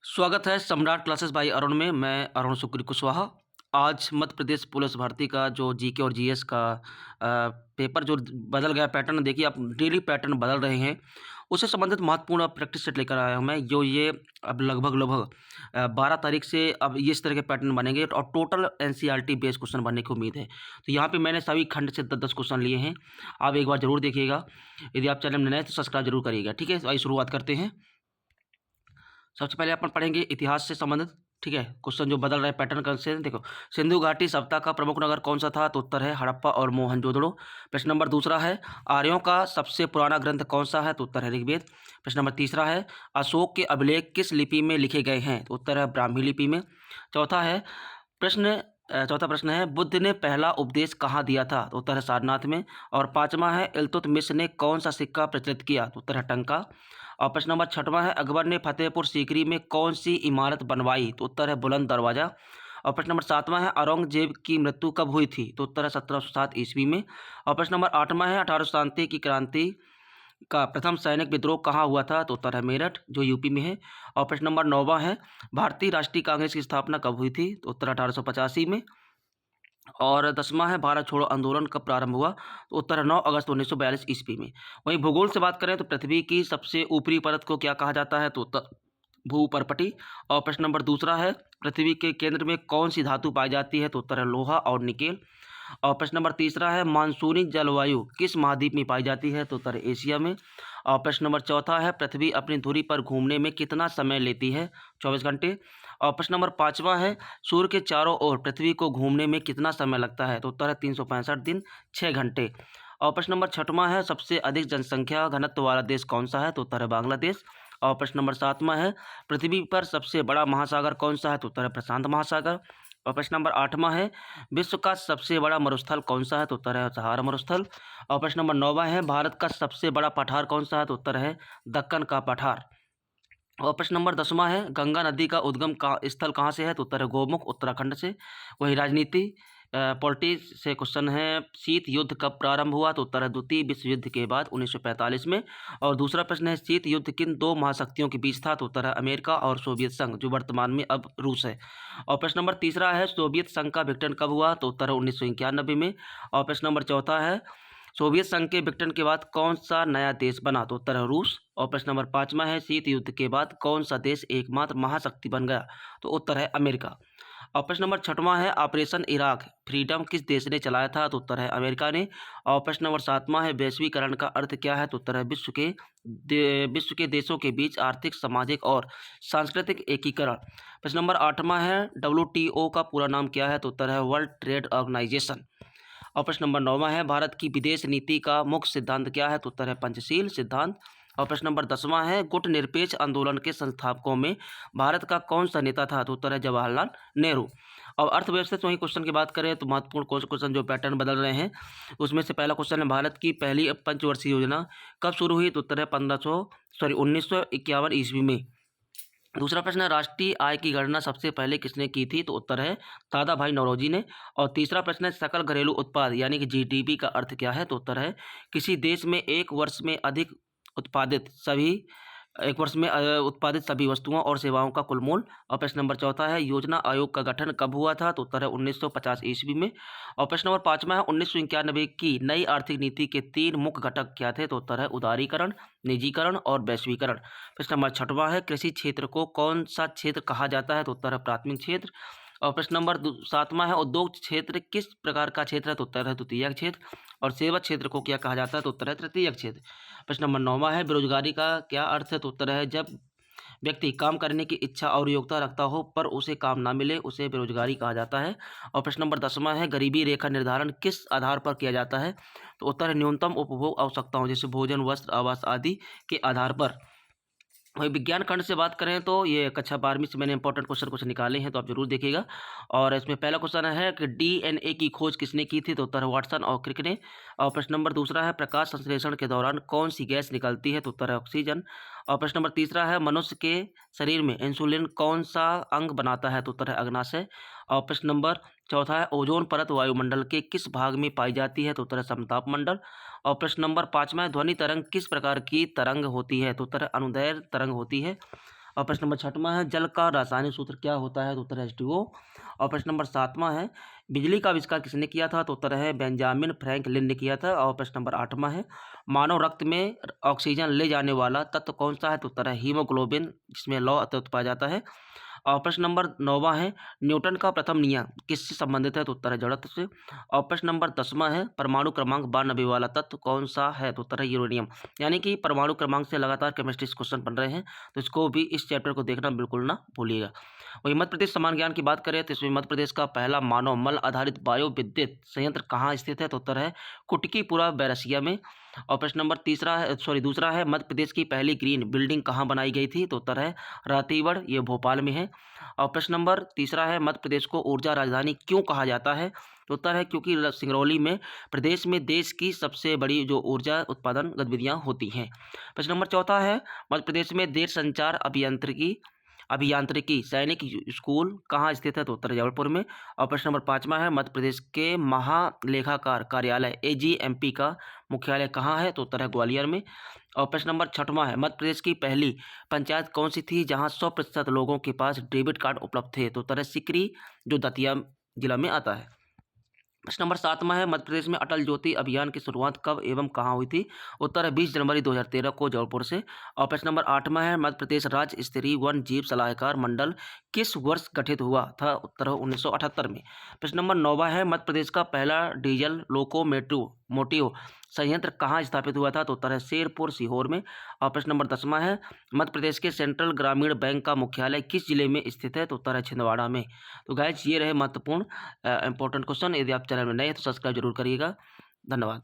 स्वागत है सम्राट क्लासेस बाय अरुण में। मैं अरुण शुक्र कुशवाहा। आज मध्य प्रदेश पुलिस भर्ती का जो जीके और जीएस का पेपर जो बदल गया पैटर्न, देखिए आप डेली पैटर्न बदल रहे हैं। उससे संबंधित महत्वपूर्ण प्रैक्टिस सेट लेकर आया हूं मैं। जो ये अब लगभग लगभग 12 तारीख से अब ये इस तरह के पैटर्न बनेंगे और टोटल एनसीईआरटी बेस्ड क्वेश्चन बनने की उम्मीद है। तो यहाँ पे मैंने सभी खंड से 10-10 क्वेश्चन लिए हैं। आप एक बार जरूर देखिएगा। यदि आप चैनल में नए हैं तो सब्सक्राइब जरूर करिएगा। ठीक है, तो आइए शुरुआत करते हैं। सबसे पहले अपन पढ़ेंगे इतिहास से संबंधित। ठीक है, क्वेश्चन जो बदल रहे पैटर्न का से देखो। सिंधु घाटी सभ्यता का प्रमुख नगर कौन सा था? तो उत्तर है हड़प्पा और मोहनजोदड़ो। प्रश्न नंबर दूसरा है आर्यों का सबसे पुराना ग्रंथ कौन सा है? तो उत्तर है ऋग्वेद। प्रश्न नंबर तीसरा है अशोक के अभिलेख किस लिपि में लिखे गए हैं? तो उत्तर है ब्राह्मी लिपि में। चौथा है प्रश्न चौथा प्रश्न है बुद्ध ने पहला उपदेश कहाँ दिया था? तो उत्तर है सारनाथ में। और पांचवा है इल्तुतमिश ने कौन सा सिक्का प्रचलित किया? तो उत्तर है टंका। और प्रश्न नंबर छठवां है अकबर ने फतेहपुर सीकरी में कौन सी इमारत बनवाई? तो उत्तर है बुलंद दरवाजा। और प्रश्न नंबर सातवां है औरंगजेब की मृत्यु कब हुई थी? तो उत्तर है 1707 ईस्वी में। और प्रश्न नंबर आठवां है 1837 की क्रांति का प्रथम सैनिक विद्रोह कहाँ हुआ था? तो उत्तर है मेरठ, जो यूपी में है। और प्रश्न नंबर 9वां है भारतीय राष्ट्रीय कांग्रेस की स्थापना कब हुई थी? तो उत्तर 1885 में। और 10वां है भारत छोड़ो आंदोलन कब प्रारंभ हुआ? तो उत्तर है 9 अगस्त 1942 ईस्वी में। वहीं भूगोल से बात करें तो पृथ्वी की सबसे ऊपरी परत को क्या कहा जाता है? तो उत्तर भूपर्पटी। और प्रश्न नंबर दूसरा है पृथ्वी के केंद्र में कौन सी धातु पाई जाती है? तो उत्तर है लोहा और निकेल। और प्रश्न नंबर तीसरा है मानसूनी जलवायु किस महाद्वीप में पाई जाती है? तो उत्तर एशिया में। और प्रश्न नंबर चौथा है पृथ्वी अपनी धुरी पर घूमने में कितना समय लेती है? 24 घंटे। और प्रश्न नंबर पाँचवा है सूर्य के चारों ओर पृथ्वी को घूमने में कितना समय लगता है? तो उत्तर है 365 दिन 6 घंटे। और प्रश्न नंबर छठवां है सबसे अधिक जनसंख्या घनत्व वाला देश कौन सा है? तो उत्तर है बांग्लादेश। और प्रश्न नंबर सातवां है पृथ्वी पर सबसे बड़ा महासागर कौन सा है? तो उत्तर है प्रशांत महासागर। और प्रश्न नंबर आठवां है विश्व का सबसे बड़ा मरुस्थल कौन सा है? तो उत्तर है सहारा मरुस्थल। और प्रश्न नंबर 9वां है भारत का सबसे बड़ा पठार कौन सा है? तो उत्तर है दक्कन का पठार। और प्रश्न नंबर 10वां है गंगा नदी का उद्गम का स्थल कहाँ से है? तो उत्तर है गोमुख, उत्तराखंड से। वही राजनीति पॉलिटिक्स से क्वेश्चन है शीत युद्ध कब प्रारंभ हुआ? तो उत्तर है द्वितीय विश्व युद्ध के बाद 1945 में। और दूसरा प्रश्न है शीत युद्ध किन दो महाशक्तियों के बीच था? तो उत्तर है अमेरिका और सोवियत संघ, जो वर्तमान में अब रूस है। और प्रश्न नंबर तीसरा है सोवियत संघ का विघटन कब हुआ? तो उत्तर है 1991 में। और प्रश्न नंबर चौथा है सोवियत संघ के विघटन के बाद कौन सा नया देश बना? तो उत्तर है रूस। और प्रश्न नंबर पाँचवा है शीत युद्ध के बाद कौन सा देश एकमात्र महाशक्ति बन गया? तो उत्तर है अमेरिका। और प्रश्न नंबर छठवां है ऑपरेशन इराक फ्रीडम किस देश ने चलाया था? तो उत्तर है अमेरिका ने। और प्रश्न नंबर सातवां है वैश्वीकरण का अर्थ क्या है? तो उत्तर है विश्व के देशों के बीच आर्थिक, सामाजिक और सांस्कृतिक एकीकरण। प्रश्न नंबर आठवां है WTO का पूरा नाम क्या है? तो उत्तर है वर्ल्ड ट्रेड ऑर्गेनाइजेशन। और प्रश्न नंबर 9वां है भारत की विदेश नीति का मुख्य सिद्धांत क्या है? तो उत्तर है पंचशील सिद्धांत। और प्रश्न नंबर 10वां है गुट निरपेक्ष आंदोलन के संस्थापकों में भारत का कौन सा नेता था? तो उत्तर है जवाहरलाल नेहरू। और अर्थव्यवस्था से वही क्वेश्चन की बात करें तो महत्वपूर्ण क्वेश्चन जो पैटर्न बदल रहे हैं उसमें से पहला क्वेश्चन है भारत की पहली पंचवर्षीय योजना कब शुरू हुई? तो उत्तर है 1951 ईस्वी में। दूसरा प्रश्न है राष्ट्रीय आय की गणना सबसे पहले किसने की थी? तो उत्तर है दादा भाई नौरोजी ने। और तीसरा प्रश्न है सकल घरेलू उत्पाद यानी कि जीडीपी का अर्थ क्या है? तो उत्तर है किसी देश में एक वर्ष में उत्पादित सभी वस्तुओं और सेवाओं का कुल मूल्य। और प्रश्न नंबर चौथा है योजना आयोग का गठन कब हुआ था? तो उत्तर है 1950 ईस्वी में। और प्रश्न नंबर पाँचवा है 1991 की नई आर्थिक नीति के 3 मुख्य घटक क्या थे? तो उत्तर है उदारीकरण, निजीकरण और वैश्वीकरण। प्रश्न नंबर छठवां है कृषि क्षेत्र को कौन सा क्षेत्र कहा जाता है? तो उत्तर है प्राथमिक क्षेत्र। और प्रश्न नंबर सातवां है उद्योग क्षेत्र किस प्रकार का क्षेत्र है? तो उत्तर है द्वितीयक क्षेत्र। और सेवा क्षेत्र को क्या कहा जाता है? तो उत्तर है तृतीयक क्षेत्र। प्रश्न नंबर 9वां है बेरोजगारी का क्या अर्थ है? तो उत्तर है जब व्यक्ति काम करने की इच्छा और योग्यता रखता हो पर उसे काम ना मिले, उसे बेरोजगारी कहा जाता है। और प्रश्न नंबर 10वां है गरीबी रेखा निर्धारण किस आधार पर किया जाता है? तो उत्तर है न्यूनतम उपभोग आवश्यकताओं जैसे भोजन, वस्त्र, आवास आदि के आधार पर। वही विज्ञान खंड से बात करें तो ये कक्षा 12वीं से मैंने इंपॉर्टेंट क्वेश्चन कुछ निकाले हैं, तो आप जरूर देखिएगा। और इसमें पहला क्वेश्चन है कि डीएनए की खोज किसने की थी? तो उत्तर है वाटसन और क्रिक ने। और प्रश्न नंबर दूसरा है प्रकाश संश्लेषण के दौरान कौन सी गैस निकलती है? तो उत्तर है ऑक्सीजन। और प्रश्न नंबर तीसरा है मनुष्य के शरीर में इंसुलिन कौन सा अंग बनाता है? तो उत्तर है अग्नाशय। और प्रश्न नंबर चौथा है ओजोन परत वायुमंडल के किस भाग में पाई जाती है? तो उत्तर है समताप मंडल। और प्रश्न नंबर पाँचवा है ध्वनि तरंग किस प्रकार की तरंग होती है? तो उत्तर है अनुदैर्घ्य तरंग होती है। और प्रश्न नंबर 6वां है जल का रासायनिक सूत्र क्या होता है? तो उत्तर है H2O। और प्रश्न नंबर 7वां है बिजली का आविष्कार किसने किया था? तो उत्तर है बेंजामिन फ्रैंकलिन ने किया था। और प्रश्न नंबर 8वां है मानव रक्त में ऑक्सीजन ले जाने वाला तत्व कौन सा है? तो उत्तर है हीमोग्लोबिन, जिसमें लौह तत्व पाया जाता है। और प्रश्न नंबर 9वां है न्यूटन का प्रथम नियम किससे संबंधित है? तो उत्तर है जड़त्व से। और प्रश्न नंबर 10वां है परमाणु क्रमांक 92 वाला तत्व कौन सा है? तो उत्तर है यूरेनियम। यानी कि परमाणु क्रमांक से लगातार केमिस्ट्री क्वेश्चन बन रहे हैं, तो इसको भी इस चैप्टर को देखना बिल्कुल ना भूलिएगा। वही मध्य प्रदेश समान ज्ञान की बात करें तो इसमें मध्य प्रदेश का पहला मानव मल आधारित बायो विद्युत संयंत्र कहाँ स्थित है? तो उत्तर है कुटकीपुरा बैरसिया में। और प्रश्न नंबर दूसरा है मध्य प्रदेश की पहली ग्रीन बिल्डिंग कहाँ बनाई गई थी? तो उत्तर है रातीगढ़, ये भोपाल में है। और प्रश्न नंबर तीसरा है मध्य प्रदेश को ऊर्जा राजधानी क्यों कहा जाता है? तो उत्तर है क्योंकि सिंगरौली में प्रदेश में देश की सबसे बड़ी जो ऊर्जा उत्पादन गतिविधियां होती हैं। प्रश्न नंबर चौथा है मध्य प्रदेश में देश संचार अभियांत्रिकी सैनिक स्कूल कहाँ स्थित है? तो उत्तर जबलपुर में। और प्रश्न नंबर 5वां है मध्य प्रदेश के महालेखाकार कार्यालय AGMP का मुख्यालय कहाँ है? तो उत्तर है ग्वालियर में। और प्रश्न नंबर 6वां है मध्य प्रदेश की पहली पंचायत कौन सी थी जहां 100% लोगों के पास डेबिट कार्ड उपलब्ध थे? तो उत्तर है सिकरी, जो दतिया जिला में आता है। प्रश्न नंबर 7वां है मध्य प्रदेश में अटल ज्योति अभियान की शुरुआत कब एवं कहाँ हुई थी? उत्तर है 20 जनवरी 2013 को जबलपुर से। और प्रश्न नंबर 8वां है मध्य प्रदेश राज्य स्तरीय वन जीव सलाहकार मंडल किस वर्ष गठित हुआ था? उत्तर है 1978 में। प्रश्न नंबर 9वां है मध्य प्रदेश का पहला डीजल लोकोमोटिव संयंत्र कहाँ स्थापित हुआ था? तो उत्तर है शेरपुर सीहोर में। और प्रश्न नंबर 10वां है मध्य प्रदेश के सेंट्रल ग्रामीण बैंक का मुख्यालय किस जिले में स्थित है? तो उत्तर है छिंदवाड़ा में। तो गाइज ये रहे महत्वपूर्ण इंपॉर्टेंट क्वेश्चन। यदि आप चैनल में नए हैं तो सब्सक्राइब जरूर करिएगा। धन्यवाद।